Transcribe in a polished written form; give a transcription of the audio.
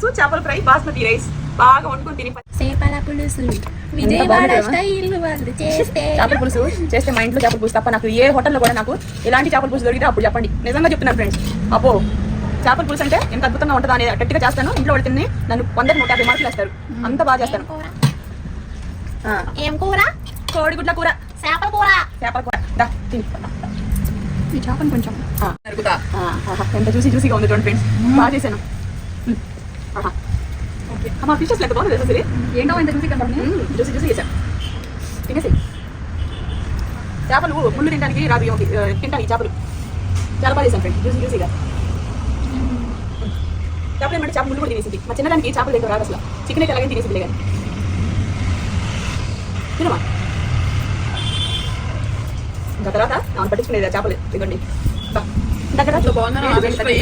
పులుసు, చేపల fry, basmati rice బాగా వండుకొని తిని. చేపల పులుసు విజయవాడ స్టైల్ వాళ్ళు చేస్తే. చేపల పులుసు చేస్తే మా ఇంట్లో చేపల పులుసు తప్ప నాకు ఏ హోటల్లో కూడా నాకు ఎలాంటి చేపల పులుసు దొరికితే అప్పుడు చెప్పండి. నిజంగా చెప్తున్నాను ఫ్రెండ్స్. అబ్బో చేపల పులుసు అంటే ఎంత అద్భుతంగా ఉంటుందా అనేది గట్టిగా చేస్తాను. ఇంట్లో వాళ్ళు తిని నన్ను 100-150 మార్కులు వేస్తారు. అంత బాగా చేస్తాను. ఏం కూర? కోడిగుడ్ల కూర, చేపల కూర. చేపల కూర దా తిని. ఈ చేపను కొంచెం ఎంత చూసిగా ఉంది చూడండి ఫ్రెండ్స్. బాగా చేశాను. మా ఫిషెస్ లెక్క బాగుంది సరే. ఏంటో ఇంత చూసి చూసి చేశాను. తినేసి చేపలు ముళ్ళు తినడానికి రాదు తింటాను. ఈ చేపలు చాలా బాగా చేశాను ఫ్రెండ్స్. చూసిగా చేపలు ఏమంటే చేప ముళ్ళు కూడా తినేసింది. మా చిన్నదానికి చేపలు దగ్గర రాదు అసలు. చికెన్ అయితే అలాగే తినేసింది కానీ తినమా. ఇంకా తర్వాత పట్టించుకునేది చేపలు ఇవ్వండి. దగ్గర బాగుంది.